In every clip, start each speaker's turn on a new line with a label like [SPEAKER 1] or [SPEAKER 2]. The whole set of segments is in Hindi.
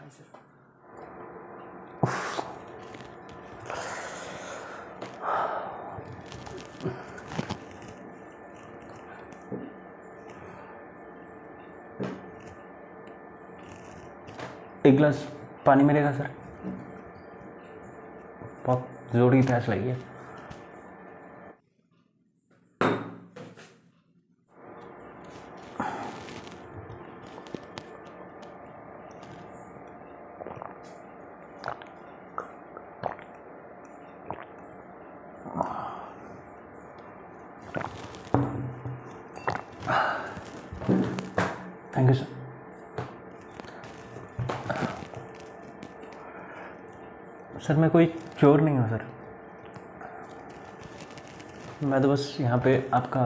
[SPEAKER 1] एक गिलास पानी मिलेगा सर? बहुत जोर की प्यास लगी है। Thank you sir. सर मैं कोई चोर नहीं हूँ सर, मैं तो बस यहाँ पे आपका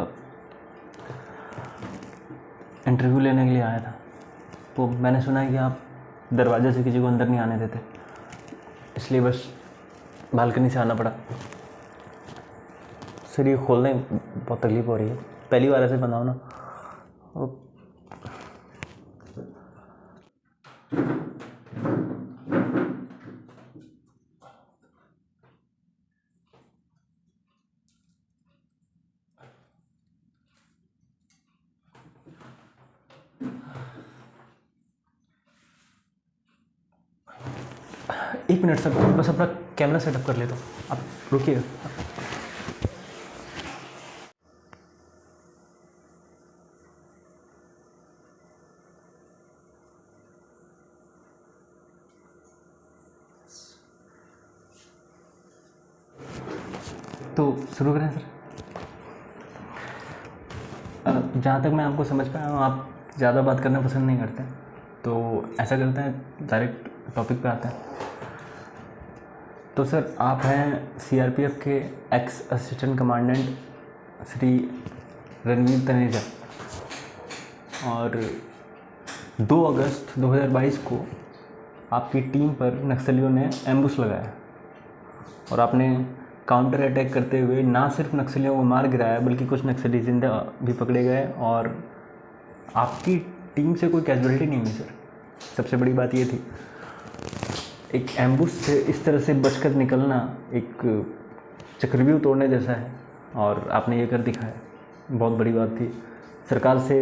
[SPEAKER 1] इंटरव्यू लेने के लिए आया था। तो मैंने सुना है कि आप दरवाजे से किसी को अंदर नहीं आने देते, इसलिए बस बालकनी से आना पड़ा। सर ये खोलने बहुत तकलीफ हो रही है, पहली बार ऐसे बनाओ ना। एक मिनट सर, बस अपना कैमरा सेटअप कर लेता हूँ, आप रुकिए। तो शुरू करें सर? जहाँ तक मैं आपको समझ पाया हूँ, आप ज़्यादा बात करना पसंद नहीं करते, तो ऐसा करते हैं डायरेक्ट टॉपिक पे आते हैं। तो सर आप हैं सीआरपीएफ के x assistant commandant Shri Ranveer Taneja, और 2 अगस्त 2022 को आपकी टीम पर नक्सलियों ने एम्बुश लगाया और आपने काउंटर अटैक करते हुए ना सिर्फ नक्सलियों को मार गिराया, बल्कि कुछ नक्सली जिंदा भी पकड़े गए और आपकी टीम से कोई कैजुअलिटी नहीं हुई सर। सबसे बड़ी बात ये थी, एक एम्बुश से इस तरह से बचकर निकलना एक चक्रव्यूह तोड़ने जैसा है, और आपने ये कर दिखाया, बहुत बड़ी बात थी। सरकार से,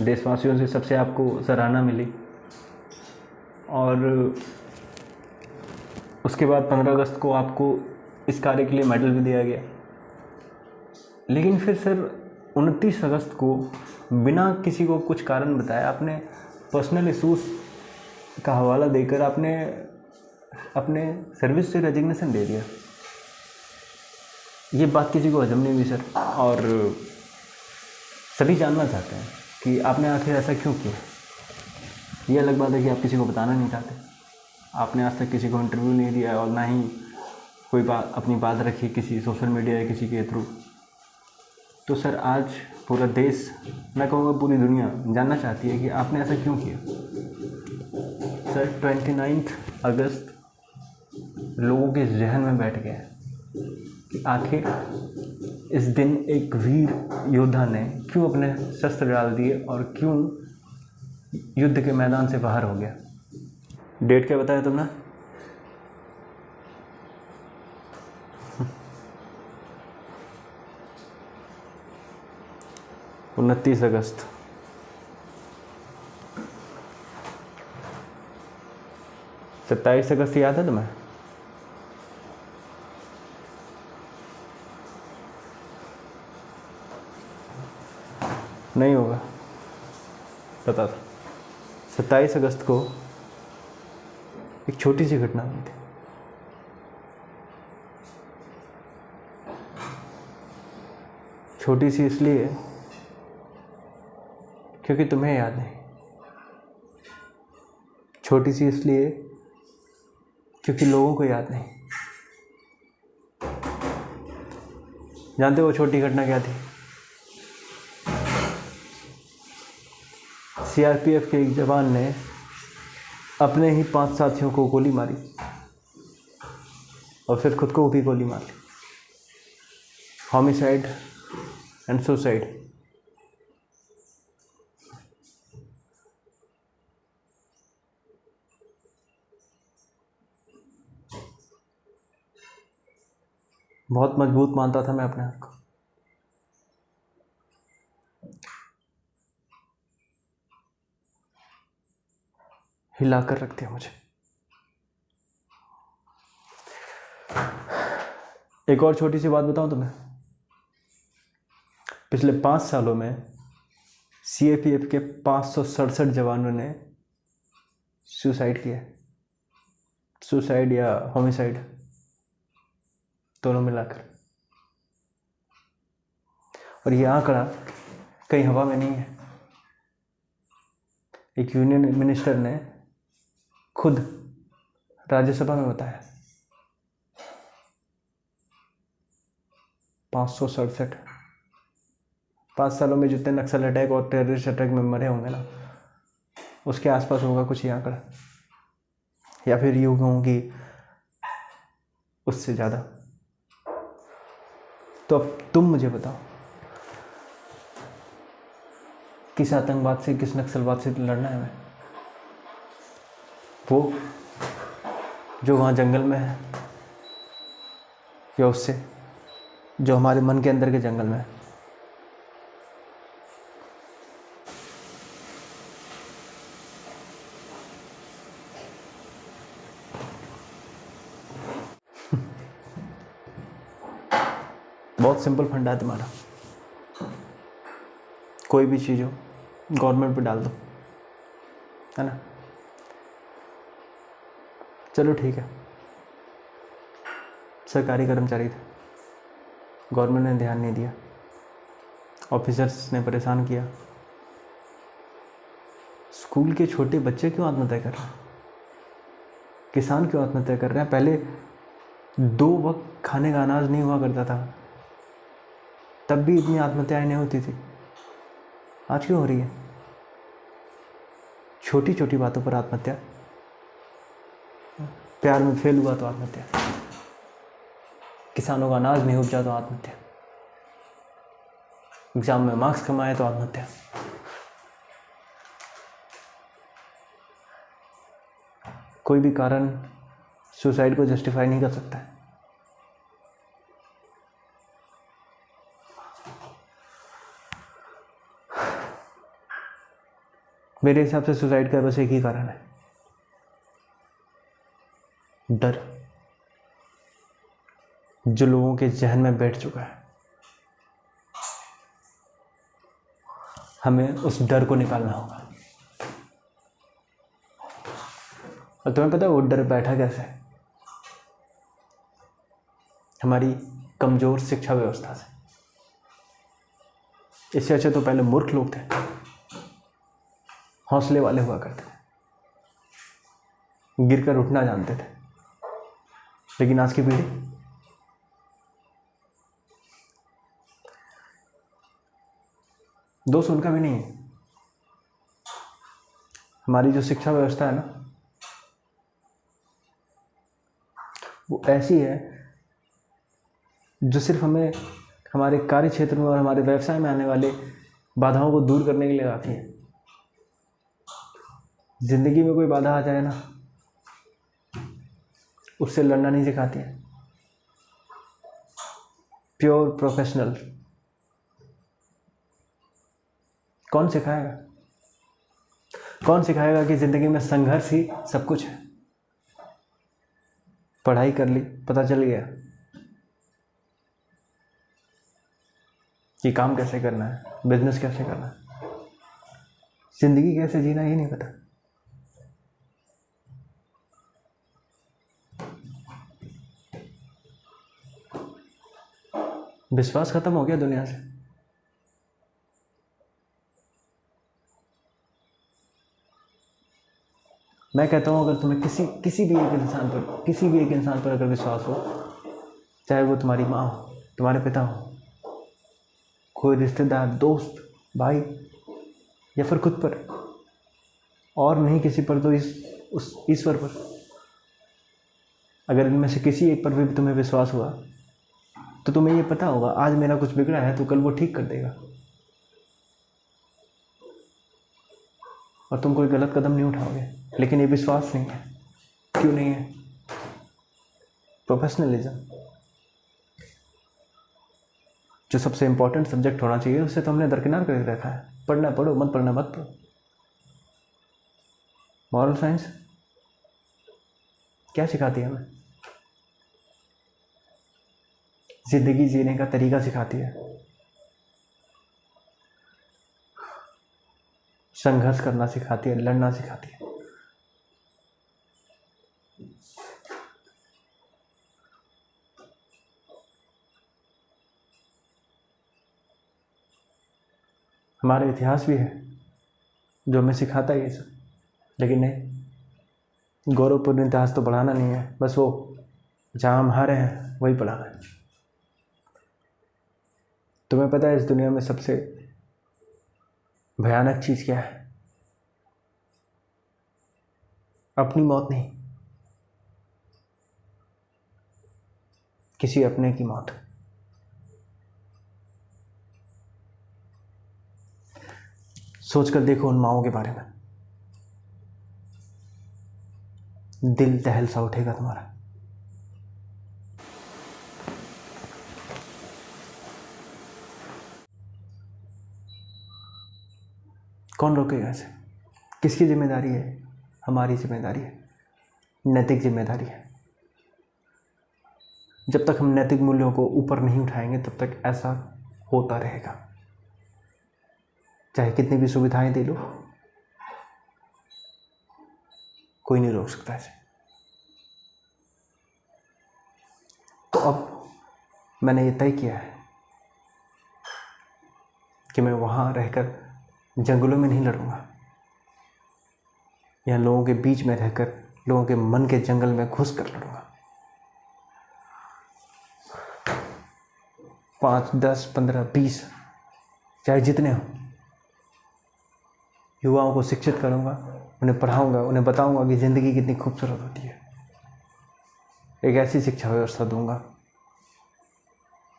[SPEAKER 1] देशवासियों से, सबसे आपको सराहना मिली। और उसके बाद 15 अगस्त को आपको इस कार्य के लिए मेडल भी दिया गया। लेकिन फिर सर 29 अगस्त को बिना किसी को कुछ कारण बताए आपने पर्सनल इशूज़ का हवाला देकर आपने अपने सर्विस से रेजिग्नेशन दे दिया। ये बात किसी को हजम नहीं हुई सर, और सभी जानना चाहते हैं कि आपने आखिर ऐसा क्यों किया। ये अलग बात है कि आप किसी को बताना नहीं चाहते, आपने आज तक किसी को इंटरव्यू नहीं दिया और ना ही कोई बात अपनी बात रखी किसी सोशल मीडिया या किसी के थ्रू। तो सर आज पूरा देश, मैं कहूँगा पूरी दुनिया जानना चाहती है कि आपने ऐसा क्यों किया। सर 29 अगस्त लोगों के जहन में बैठ गया कि आखिर इस दिन एक वीर योद्धा ने क्यों अपने शस्त्र डाल दिए और क्यों युद्ध के मैदान से बाहर हो गया। डेट क्या बताया तुमने? 29 अगस्त। सत्ताईस अगस्त याद है तुम्हें? नहीं होगा, पता था। 27 अगस्त को एक छोटी सी घटना हुई थी। छोटी सी इसलिए क्योंकि तुम्हें याद नहीं, छोटी सी इसलिए क्योंकि लोगों को याद नहीं। जानते हो छोटी घटना क्या थी? सीआरपीएफ के एक जवान ने अपने ही 5 साथियों को गोली मारी और फिर खुद को भी गोली मार ली। Homicide and suicide. बहुत मजबूत मानता था मैं अपने आप को। हिला कर रख दिया मुझे। एक और छोटी सी बात बताऊं तुम्हें, पिछले 5 सालों में CAPF के 567 जवानों ने सुसाइड किया। सुसाइड या होमिसाइड दोनों मिलाकर। और ये आंकड़ा कहीं हवा में नहीं है, एक यूनियन मिनिस्टर ने खुद राज्यसभा में बताया। 567। 5 सालों में जितने नक्सल अटैक और टेररिस्ट अटैक में मरे होंगे ना, उसके आसपास होगा कुछ ये आंकड़ा, या फिर यूँ कहूँ कि उससे ज़्यादा। तो अब तुम मुझे बताओ, किस आतंकवाद से, किस नक्सलवाद से लड़ना है हमें? वो जो वहाँ जंगल में है, या उससे जो हमारे मन के अंदर के जंगल में है? बहुत सिंपल फंडा है तुम्हारा। कोई भी चीज़ हो गवर्नमेंट पे डाल दो, है ना? चलो ठीक है, सरकारी कर्मचारी थे, गवर्नमेंट ने ध्यान नहीं दिया, ऑफिसर्स ने परेशान किया। स्कूल के छोटे बच्चे क्यों आत्महत्या कर रहे हैं? किसान क्यों आत्महत्या कर रहे हैं? पहले 2 वक्त खाने का अनाज नहीं हुआ करता था, तब भी इतनी आत्महत्याएं नहीं होती थी। आज क्यों हो रही है? छोटी छोटी बातों पर आत्महत्या। प्यार में फेल हुआ तो आत्महत्या, किसानों का अनाज नहीं उपजा तो आत्महत्या, एग्जाम में मार्क्स कमाए तो आत्महत्या। कोई भी कारण सुसाइड को जस्टिफाई नहीं कर सकता है। मेरे हिसाब से सुसाइड का बस एक ही कारण है, डर, जो लोगों के जहन में बैठ चुका है। हमें उस डर को निकालना होगा। और तुम्हें पता है वो डर बैठा कैसे? हमारी कमजोर शिक्षा व्यवस्था से। इससे अच्छे तो पहले मूर्ख लोग थे, हौसले वाले हुआ करते थे, गिरकर उठना जानते थे। लेकिन आज की पीढ़ी दोष उनका भी नहीं है। हमारी जो शिक्षा व्यवस्था है ना, वो ऐसी है जो सिर्फ हमें हमारे कार्य क्षेत्र में और हमारे व्यवसाय में आने वाले बाधाओं को दूर करने के लिए आती है। जिंदगी में कोई बाधा आ जाए ना, उससे लड़ना नहीं सिखाती है। प्योर प्रोफेशनल कौन सिखाएगा? कौन सिखाएगा कि जिंदगी में संघर्ष ही सब कुछ है? पढ़ाई कर ली, पता चल गया कि काम कैसे करना है, बिजनेस कैसे करना है, जिंदगी कैसे जीना ये नहीं पता। विश्वास खत्म हो गया दुनिया से। मैं कहता हूँ अगर तुम्हें किसी भी एक इंसान पर अगर विश्वास हो, चाहे वो तुम्हारी माँ हो, तुम्हारे पिता हो, कोई रिश्तेदार, दोस्त, भाई, या फिर खुद पर, और नहीं किसी पर तो उस ईश्वर पर, अगर इनमें से किसी एक पर भी तुम्हें विश्वास हुआ तो तुम्हें ये पता होगा आज मेरा कुछ बिगड़ा है तो कल वो ठीक कर देगा, और तुम कोई गलत कदम नहीं उठाओगे। लेकिन ये विश्वास नहीं है। क्यों नहीं है? प्रोफेशनलिज्म। जो सबसे इम्पोर्टेंट सब्जेक्ट होना चाहिए उसे तो हमने दरकिनार करके रखा है। पढ़ना पढ़ो, मत पढ़ना मत पढ़ो। मॉरल साइंस क्या सिखाती है हमें? जिंदगी जीने का तरीका सिखाती है, संघर्ष करना सिखाती है, लड़ना सिखाती है। हमारा इतिहास भी है जो हमें सिखाता है ये सब, लेकिन नहीं, गौरवपूर्ण इतिहास तो पढ़ाना नहीं है, बस वो जहाँ हम हारे हैं वही पढ़ाना है। तुम्हें पता है इस दुनिया में सबसे भयानक चीज़ क्या है? अपनी मौत नहीं, किसी अपने की मौत। सोचकर देखो उन माओं के बारे में, दिल दहल सा उठेगा तुम्हारा। कौन रोकेगा इसे? किसकी जिम्मेदारी है? हमारी जिम्मेदारी है, नैतिक जिम्मेदारी है। जब तक हम नैतिक मूल्यों को ऊपर नहीं उठाएंगे तब तक ऐसा होता रहेगा, चाहे कितनी भी सुविधाएं दे लो, कोई नहीं रोक सकता इसे। तो अब मैंने ये तय किया है कि मैं वहां रहकर जंगलों में नहीं लड़ूंगा, या लोगों के बीच में रहकर लोगों के मन के जंगल में घुस कर लड़ूंगा। 5, 10, 15, 20 चाहे जितने हो, युवाओं को शिक्षित करूंगा, उन्हें पढ़ाऊंगा, उन्हें बताऊंगा कि ज़िंदगी कितनी खूबसूरत होती है। एक ऐसी शिक्षा व्यवस्था दूंगा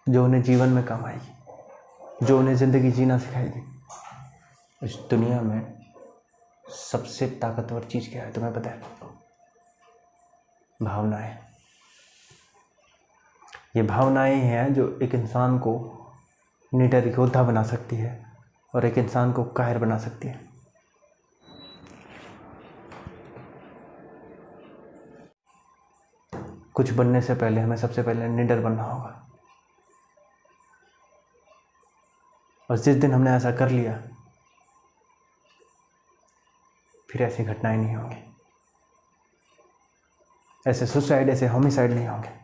[SPEAKER 1] जो उन्हें जीवन में काम आएगी, जो उन्हें ज़िंदगी जीना सिखाएगी। इस दुनिया में सबसे ताकतवर चीज़ क्या है तुम्हें पता है? भावनाएं। ये भावनाएं हैं जो एक इंसान को निडर योद्धा बना सकती है और एक इंसान को कायर बना सकती है। कुछ बनने से पहले हमें सबसे पहले निडर बनना होगा, और जिस दिन हमने ऐसा कर लिया फिर ऐसी घटनाएं नहीं होंगी, ऐसे सुसाइड, ऐसे होमिसाइड नहीं होंगे।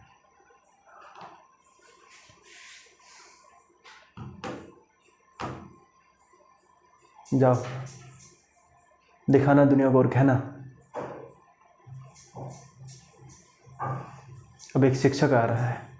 [SPEAKER 1] जाओ दिखाना दुनिया को और कहना, अब एक शिक्षक आ रहा है,